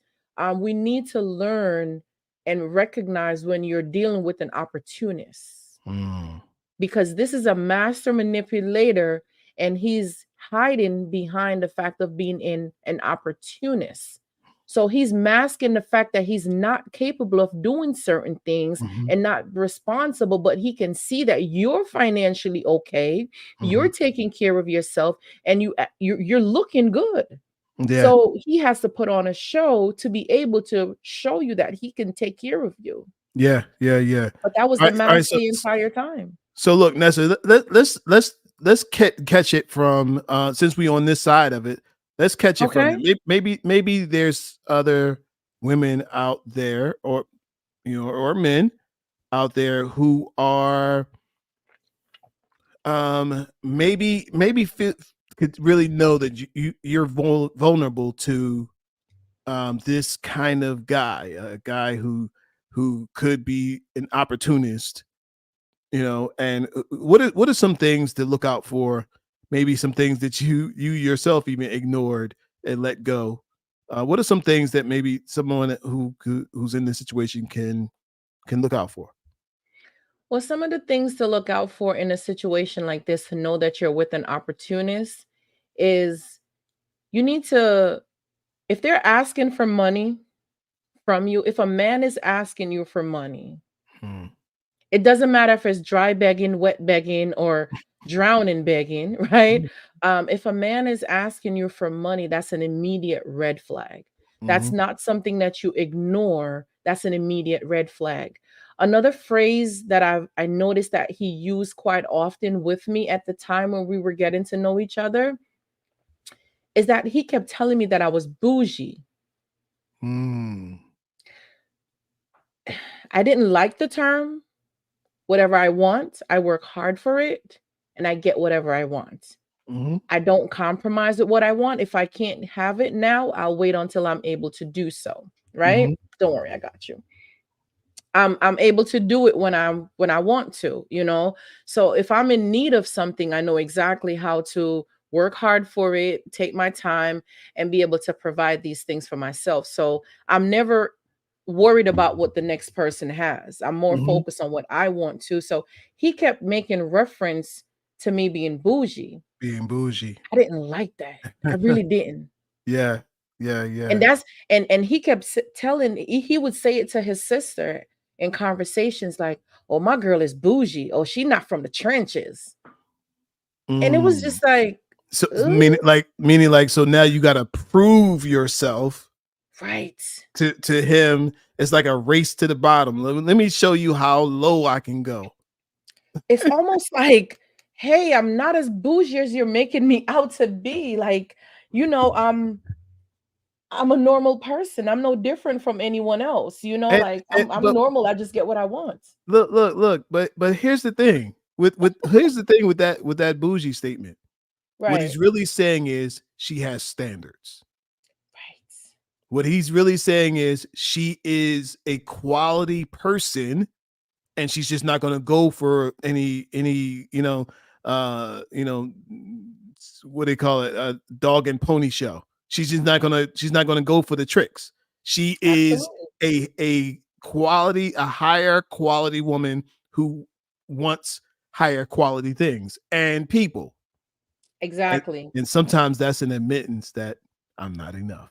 we need to learn and recognize when you're dealing with an opportunist Mm, because this is a master manipulator and he's hiding behind the fact of being in an opportunist. So he's masking the fact that he's not capable of doing certain things hmm, and not responsible, but he can see that you're financially okay, hmm. you're taking care of yourself, and you're looking good. Yeah, So he has to put on a show to be able to show you that he can take care of you. yeah, yeah, yeah. But that was All the right, all right. mask the entire time. So look, Nessa, let's catch it from since we on this side of it. Let's catch it from Okay. it. Maybe there's other women out there, or or men out there who are maybe could really know that you're vulnerable to this kind of guy, a guy who could be an opportunist, and what are some things to look out for, maybe some things that you yourself even ignored and let go. What are some things that maybe someone who's in this situation can look out for? Well, some of the things to look out for in a situation like this to know that you're with an opportunist is you need to, if they're asking for money from you, if a man is asking you for money, Hmm. it doesn't matter if it's dry begging, wet begging, or drowning begging, right? If a man is asking you for money, that's an immediate red flag. That's Hmm. not something that you ignore. That's an immediate red flag. Another phrase that I noticed that he used quite often with me at the time when we were getting to know each other is that he kept telling me that I was bougie. Mm. I didn't like the term. Whatever I want, I work hard for it and I get whatever I want. Hmm. I don't compromise with what I want. If I can't have it now, I'll wait until I'm able to do so, right? Hmm. Don't worry, I got you. I'm able to do it when I want to. So if I'm in need of something, I know exactly how to work hard for it, take my time and be able to provide these things for myself. So I'm never worried about what the next person has. I'm more Hmm. focused on what I want to. So he kept making reference to me being bougie. Being bougie. I didn't like that. I really didn't. Yeah, yeah, And yeah. that's and he kept telling he would say it to his sister in conversations like, "Oh, my girl is bougie. Oh, she not from the trenches." And it was Mm. just like, So "Ooh, meaning like, so now you got to prove yourself right." to him. It's like a race to the bottom. Let me show you how low I can go. It's almost like, "Hey, I'm not as bougie as you're making me out to be." Like, you know, I'm a normal person. I'm no different from anyone else. And, Like I'm but normal. I just get what I want. look. But here's the thing. Here's the thing with that bougie statement. What Right. he's really saying is she has standards. Right. What he's really saying is she is a quality person, and she's just not going to go for any what do they call it, a dog and pony show. She's not gonna go for the tricks. She is Absolutely. a higher quality woman who wants higher quality things and people. and, Exactly. and sometimes that's an admittance that I'm not enough.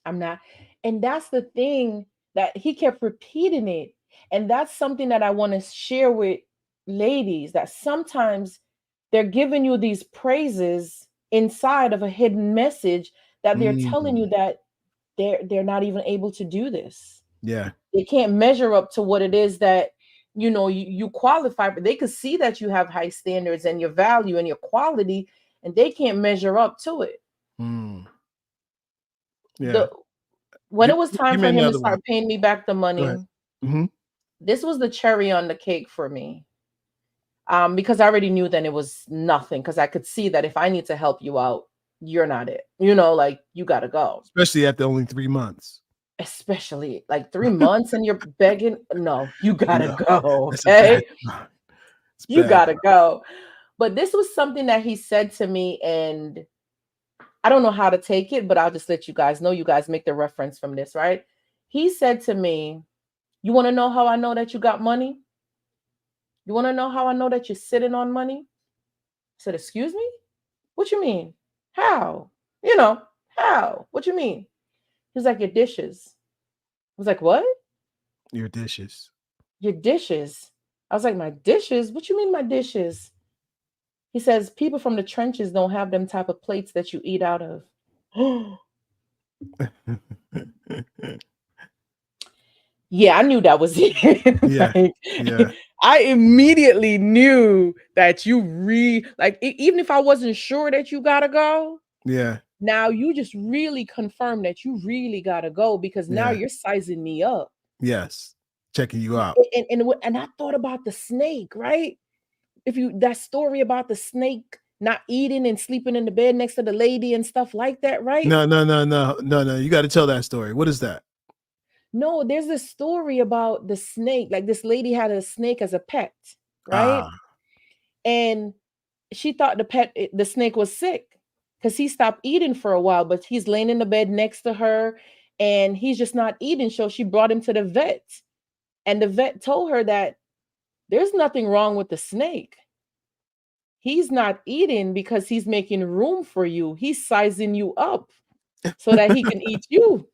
I'm not. And that's the thing that he kept repeating it. And that's something that I want to share with ladies, that sometimes they're giving you these praises inside of a hidden message, that they're telling you Mm, that they're not even able to do this. yeah. They can't measure up to what it is that you qualify, but they could see that you have high standards and your value and your quality, and they can't measure up to it. Mm, yeah. The When it was time Give me for him to another one. start paying me back the Go ahead. money, Hmm. this was the cherry on the cake for me. Because I already knew then it was nothing, because I could see that if I need to help you out, you're not it. Like, you gotta go. Especially after only 3 months. Especially like 3 months and you're begging. No, you gotta No, go, that's a bad okay? sign. It's You bad. gotta go. But this was something that he said to me, and I don't know how to take it, but I'll just let you guys know. You guys make the reference from this, right? He said to me, "You want to know how I know that you got money? You want to know how I know that you're sitting on money?" I said, "Excuse me? What you mean? How? You know, how? What you mean?" He was like, "Your dishes." I was like, "What? Your dishes. Your dishes?" I was like, "My dishes? What you mean my dishes?" He says, "People from the trenches don't have them type of plates that you eat out of." Yeah, I knew that was it. Yeah. Like, Yeah. I immediately knew that like, even if I wasn't sure that you gotta go, Yeah. now you just really confirm that you really gotta go, because now Yeah. you're sizing me up. Yes. Checking you out. And I thought about the snake, right? If you that story about the snake not eating and sleeping in the bed next to the lady and stuff like that, right? No, no, no, no, no, no. You got to tell that story. What is that? No, there's this story about the snake. Like, this lady had a snake as a pet, right? Ah. And she thought the snake was sick, because he stopped eating for a while, but he's laying in the bed next to her and he's just not eating. So she brought him to the vet, and the vet told her that there's nothing wrong with the snake. He's not eating because he's making room for you. He's sizing you up so that he can eat you.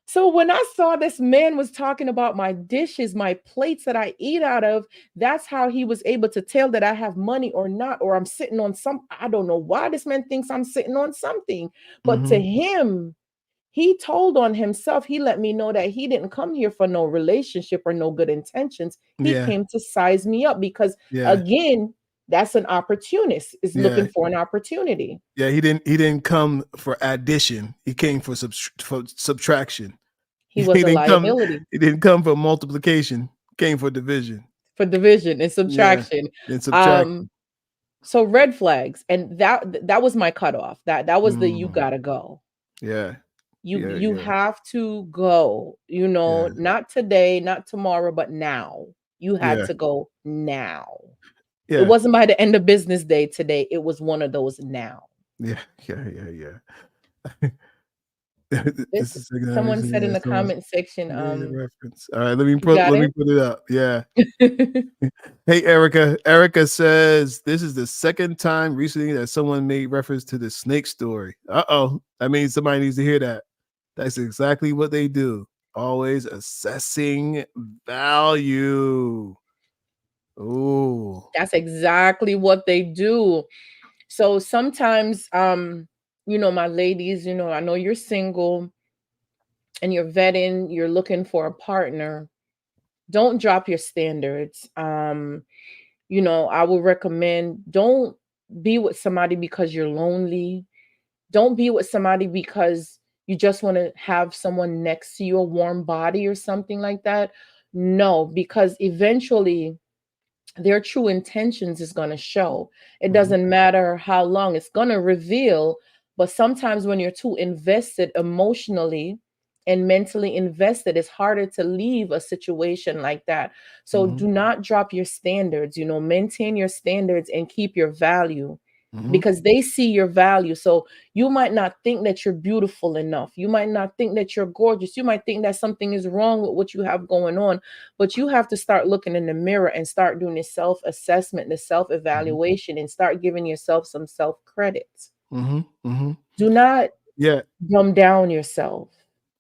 So when I saw this man was talking about my dishes, my plates that I eat out of, that's how he was able to tell that I have money or not, or I'm sitting on some. I don't know why this man thinks I'm sitting on something, but to Hmm. him, he told on himself. He let me know that he didn't come here for no relationship or no good intentions. He Yeah. came to size me up because, Yeah. again, that's an opportunist, is looking Yeah. for an opportunity. Yeah. He didn't come for addition. He came for subtraction. He was a liability He didn't come for multiplication. Came for division. for division and Yeah. subtraction. And Um, subtraction. so red flags, and that was my cutoff. That was the you Mm. gotta go. Yeah. Yeah. You Yeah. have to go. Yeah. Not today, not tomorrow, but now. You had Yeah. to go now. It Yeah. wasn't by the end of business day today. It was one of those now. Yeah. Yeah. Yeah. Yeah. This This is second time Someone said recently in that the someone comment section, made a um, reference. All right, you got let me it? put it up. Yeah. Hey, Erica. Erica says this is the second time recently that someone made reference to the snake story. Uh-oh. That means somebody needs to hear that. That's exactly what they do. Always assessing value. Oh. That's exactly what they do. So sometimes, my ladies, I know you're single and you're vetting, you're looking for a partner. Don't drop your standards. I would recommend, don't be with somebody because you're lonely. Don't be with somebody because you just want to have someone next to you, a warm body or something like that. No, because eventually their true intentions is going to show. It Mhm. doesn't matter how long, it's going to reveal. But sometimes when you're too invested emotionally and mentally invested, it's harder to leave a situation like that. So Mhm. do not drop your standards, maintain your standards and keep your value, Mhm. because they see your value. So you might not think that you're beautiful enough, you might not think that you're gorgeous, you might think that something is wrong with what you have going on, but you have to start looking in the mirror and start doing the self assessment, the self Mhm. evaluation, and start giving yourself some self credit. Mhm. Mhm. Do not Yeah, dumb down yourself.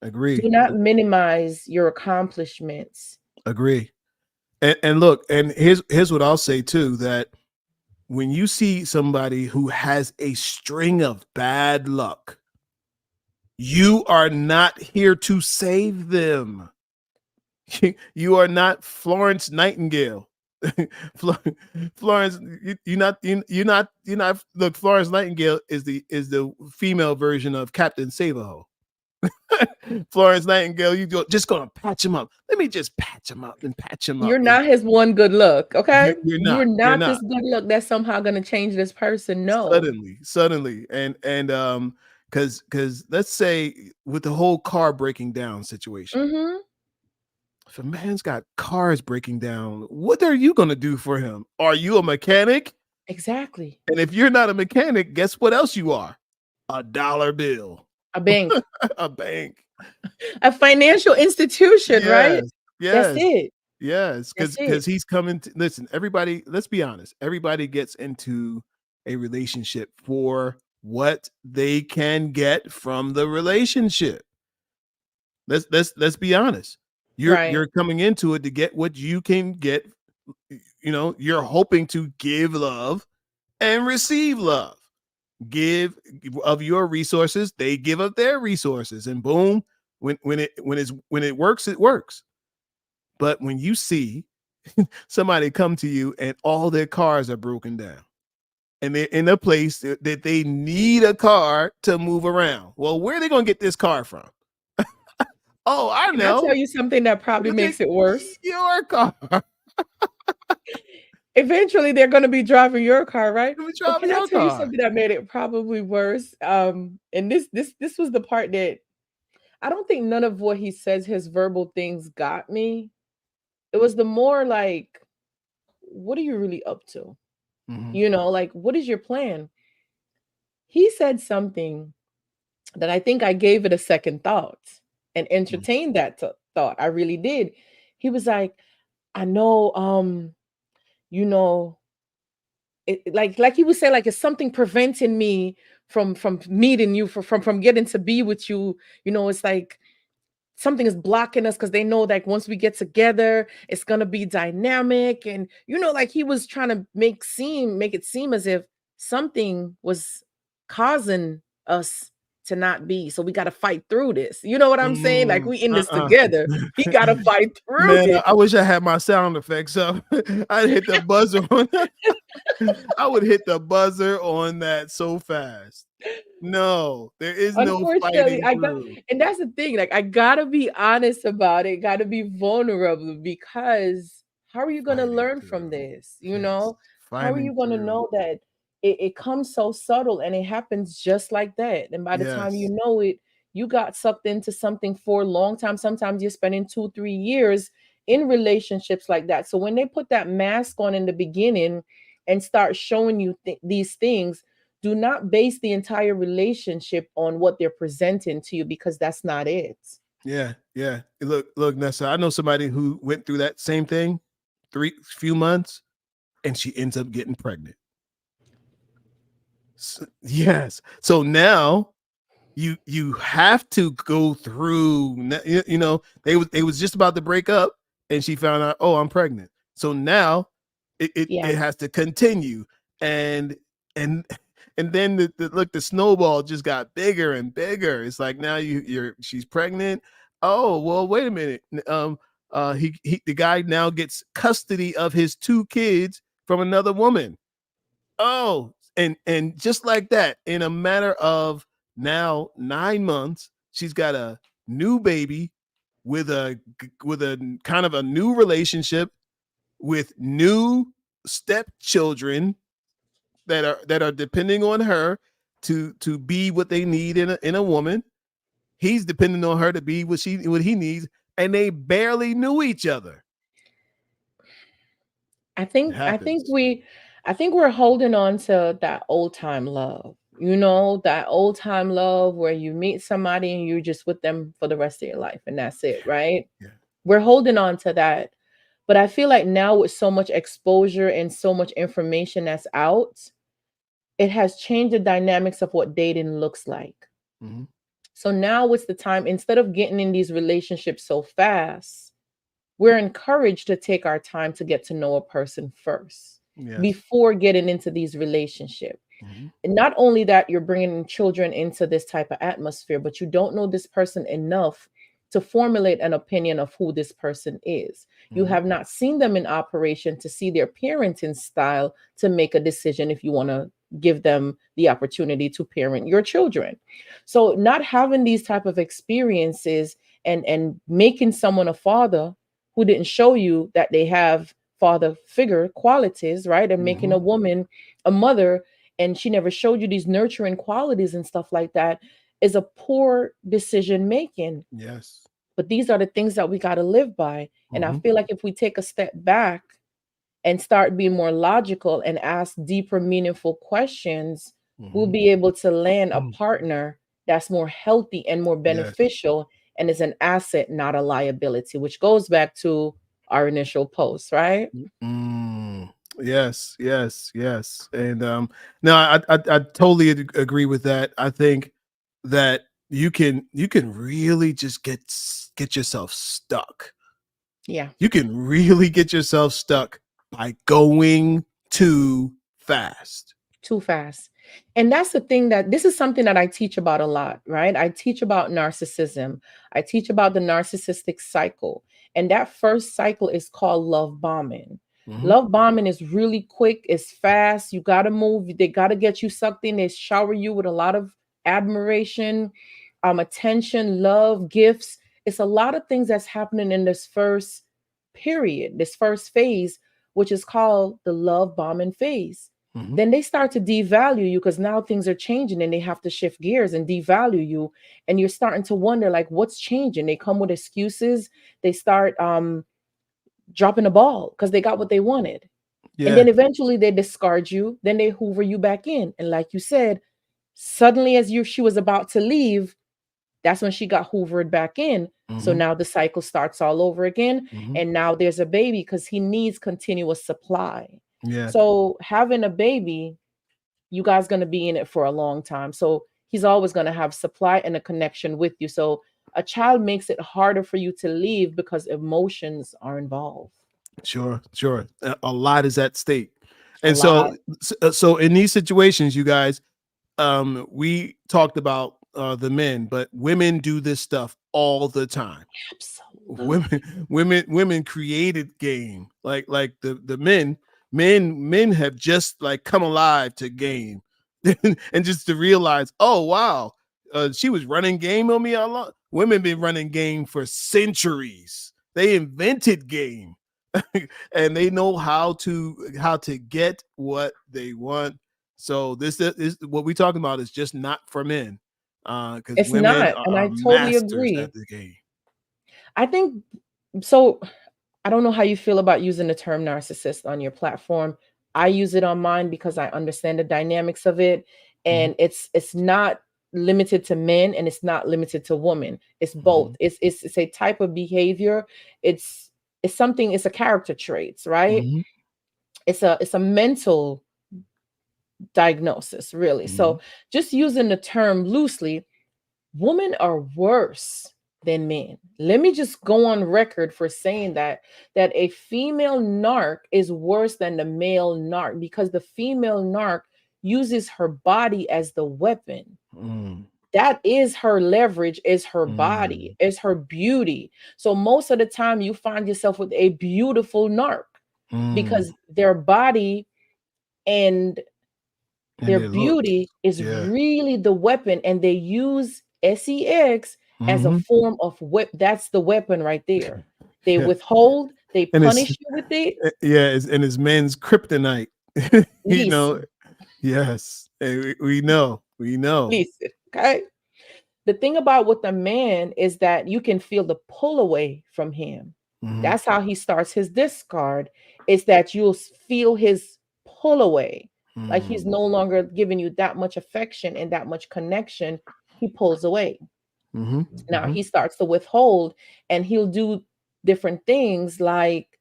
Do agree. not minimize your accomplishments. Agree. And look, and here's what I'll say too, that when you see somebody who has a string of bad luck, you are not here to save them. You are not Florence Nightingale. Florence, you're not. Look, Florence Nightingale is the female version of Captain Savaho. Florence Nightingale, just gonna patch him up. Let me just patch him up and patch him up. You're And not his one good look, okay? you're You're not. You're not not. this good look that's somehow gonna change this person. No. Suddenly, and because let's say with the whole car breaking down situation, Mm-hmm. if a man's got cars breaking down, what are you gonna do for him? Are you a mechanic? Exactly. And if you're not a mechanic, guess what else you are? A dollar bill, A bank, a bank. a financial institution, right? Yes, That's yes, it. yes. That's Because it. he's coming. Listen, everybody. Let's be honest. Everybody gets into a relationship for what they can get from the relationship. Let's be honest. Right. You're coming into it to get what you can get. You're hoping to give love and receive love. Give of your resources, they give of their resources, and boom, when it works, it works. But when you see somebody come to you and all their cars are broken down and they're in a place that they need a car to move around, well, where are they going to get this car from? Oh, I Can I know. tell you something that probably They'll take makes it worse? your car. Eventually, they're gonna be driving your car, right? Let me But drive can I your tell you car. something that made it probably worse? And this was the part that I don't think none of what he says, his verbal things got me. It was the more like, what are you really up to? Mhm, You know, like, what is your plan? He said something that I think I gave it a second thought and mhm, entertained that thought. I really did. He was like, I know, you know, like he would say, like, it's something preventing me from meeting you, from getting to be with you. You know, it's like something is blocking us because they know that once we get together, it's gonna be dynamic. And like he was trying to make it seem as if something was causing us to not be. So we got to fight through this. You know what I'm saying? Like we in this uh-uh. together. We got to fight through Man, this. I wish I had my sound effects up. I'd hit the buzzer on I would hit the buzzer on that so fast. No, there is no Unfortunately, fighting I got, through. and that's the thing. Like, I gotta be honest about it. Gotta be vulnerable because how are you gonna Fighting learn from through. this? Yes. How are Fighting you gonna through. know that it comes so subtle and it happens just like that? And by the time you Yes. know it, you got sucked into something for a long time. Sometimes you're spending 2, 3 years in relationships like that. So when they put that mask on in the beginning and start showing you these things, do not base the entire relationship on what they're presenting to you because that's not it. Yeah. Yeah. Look, Nessa, I know somebody who went through that same thing, few months, and she ends up getting pregnant. Yes. So now you have to go through, they was just about to break up and she found out, oh, I'm pregnant. So now it Yeah. has to continue. And and then the snowball just got bigger and bigger. It's like now she's pregnant. Oh, well, wait a minute. The guy now gets custody of his 2 kids from another woman. Oh, and just like that, in a matter of now 9 months, she's got a new baby with a kind of a new relationship with new stepchildren that are depending on her to be what they need in a woman. He's depending on her to be what he needs, and they barely knew each other. I It think I think happens. we I think we're holding on to that old time love. That old time love where you meet somebody and you're just with them for the rest of your life and that's it, right? Yeah. We're holding on to that. But I feel like now with so much exposure and so much information that's out, it has changed the dynamics of what dating looks like. Mhm. So now it's the time, instead of getting in these relationships so fast, we're encouraged to take our time to get to know a person first Yes. before getting into these relationships. Mhm. And not only that, you're bringing children into this type of atmosphere, but you don't know this person enough to formulate an opinion of who this person is. You Mhm. have not seen them in operation to see their parenting style to make a decision if you want to give them the opportunity to parent your children. So not having these type of experiences and making someone a father who didn't show you that they have father figure qualities, right? And making a Mhm. woman a mother and she never showed you these nurturing qualities and stuff like that is a poor decision making. Yes. But these are the things that we got to live by. And I Mhm. feel like if we take a step back and start being more logical and ask deeper, meaningful questions, we'll Mhm. be able to land a Mm. partner that's more healthy and more Yes. beneficial and is an asset, not a liability, which goes back to our initial post, right? Mm. Yes, yes, yes. And no, I totally agree with that. I think that you can really just get yourself stuck. Yeah. You can really get yourself stuck by going too fast. Too fast. And that's the thing, that this is something that I teach about a lot, right? I teach about narcissism. I teach about the narcissistic cycle. And that first cycle is called love bombing. Mhm. Love bombing is really quick, it's fast. You got to move. They got to get you sucked in. They shower you with a lot of admiration, attention, love, gifts. It's a lot of things that's happening in this first period, this first phase, which is called the love bombing phase. Mhm. Then they start to devalue you because now things are changing and they have to shift gears and devalue you. And you're starting to wonder, like, what's changing? They come with excuses. They start dropping the ball because they got what they wanted. And Yeah. then eventually they discard you. Then they hoover you back in. And like you said, suddenly as you she was about to leave, that's when she got hoovered back in. So Mhm. now the cycle starts all over again. Mhm. And now there's a baby because he needs continuous supply. Yeah. So having a baby, you guys going to be in it for a long time. So he's always going to have supply and a connection with you. So a child makes it harder for you to leave because emotions are involved. Sure, sure. A lot is at stake. A And lot. so in these situations, you guys, we talked about the men, but women do this stuff all the time. Absolutely. Women created game. Like the men have just like come alive to game. And just to realize, oh wow, she was running game on me a lot. Women been running game for centuries. They invented game. And they know how to get what they want. So this is what we're talking about is just not for men, because It's women not. are, And are I totally masters agree. at the game. I think so. I don't know how you feel about using the term narcissist on your platform. I use it on mine because I understand the dynamics of it, Mhm. and it's not limited to men and it's not limited to women. It's both. Mhm. It's a type of behavior. It's it's something. It's a character traits, right? Mhm. It's a mental diagnosis, really. Mhm. So just using the term loosely, women are worse than men. Let me just go on record for saying that a female narc is worse than the male narc because the female narc uses her body as the weapon. Mm. That is her leverage, is her body, Mm. is her beauty. So most of the time you find yourself with a beautiful narc Mm. because their body and And their they look. beauty is Yeah. really the weapon, and they use sex as a Mhm. form of that's the weapon right there. They Yeah. withhold, they And it's punish you with it. yeah, it's men's kryptonite. you know. Listen, Yes. We know. We know. listen, okay? The thing about with a man is that you can feel the pull away from him. Mhm. That's how he starts his discard, is that you'll feel his pull away. Like he's Mm. no longer giving you that much affection and that much connection. He pulls away. Mhm. Now Mhm. he starts to withhold and he'll do different things like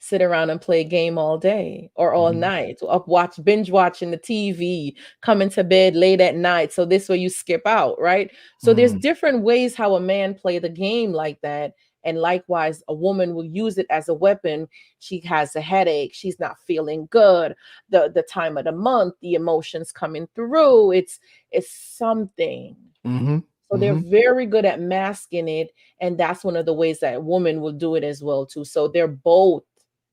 sit around and play a game all day or all Mhm. night, up watch binge watching the TV, coming to bed late at night. So this way you skip out, right? So there's Mm. different ways how a man play the game like that. And likewise, a woman will use it as a weapon. She has a headache. She's not feeling good. The time of the month, the emotions coming through. It's something. Mhm. So they're Mhm. very good at masking it, and that's one of the ways that women will do it as well too. So they're both,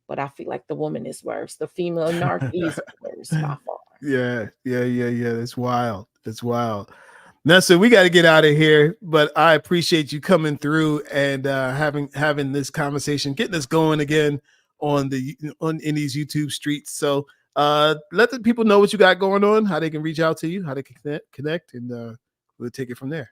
but I feel like the woman is worse. The female narc is worse by far. Yeah, yeah, yeah, yeah. That's wild. That's wild. Nessa, we got to get out of here, but I appreciate you coming through and having this conversation, getting us going again on in these YouTube streets. So let the people know what you got going on, how they can reach out to you, how they can connect, and we'll take it from there.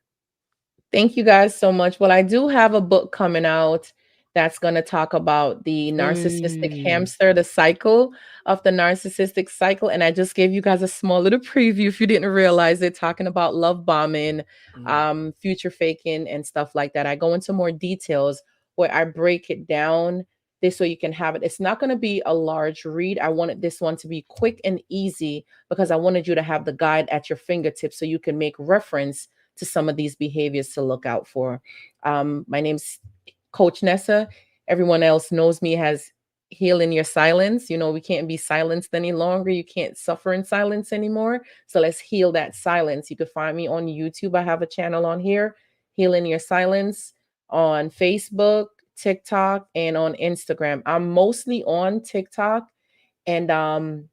Thank you guys so much. Well, I do have a book coming out that's going to talk about the narcissistic Hey. hamster, the cycle of the narcissistic cycle. And I just gave you guys a small little preview if you didn't realize it, talking about love bombing, Mm. future faking, and stuff like that. I go into more details where I break it down this way you can have it. It's not going to be a large read. I wanted this one to be quick and easy because I wanted you to have the guide at your fingertips so you can make reference to some of these behaviors to look out for. My name's Coach Nessa. Everyone else knows me as Heal in Your Silence. You know, we can't be silenced any longer. You can't suffer in silence anymore. So let's heal that silence. You can find me on YouTube. I have a channel on here, Heal in Your Silence, on Facebook, TikTok, and on Instagram. I'm mostly on TikTok, and I'm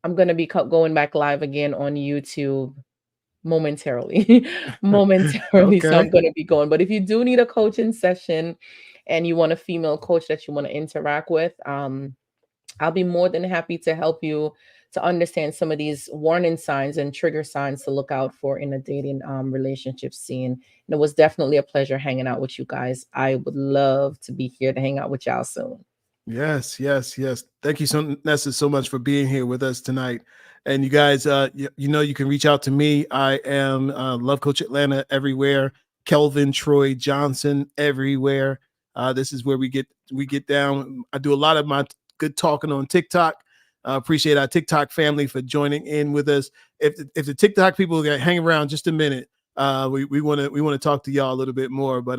gonna be going back live again on YouTube momentarily. Momentarily, so I'm Okay. going to be going. But if you do need a coaching session and you want a female coach that you want to interact with, I'll be more than happy to help you to understand some of these warning signs and trigger signs to look out for in a dating relationship scene. And it was definitely a pleasure hanging out with you guys. I would love to be here to hang out with y'all soon. Yes, yes, yes. Thank you so Nessa so much for being here with us tonight. And you guys, you know, you can reach out to me. I am Love Coach Atlanta everywhere. Kelvin Troy Johnson everywhere. This is where we get down. I do a lot of my good talking on TikTok. Appreciate our TikTok family for joining in with us. If the TikTok people hang around just a minute, we want to talk to y'all a little bit more. But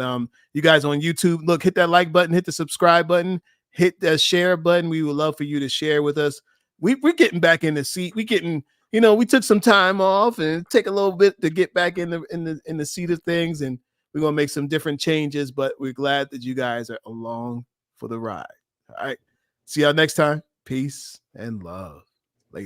you guys on YouTube, look, hit that like button, hit the subscribe button, hit that share button. We would love for you to share with us. We're getting back in the seat. We getting, you know, we took some time off and take a little bit to get back in the seat of things, and we're gonna make some different changes. But we're glad that you guys are along for the ride. All right. See y'all next time. Peace and love.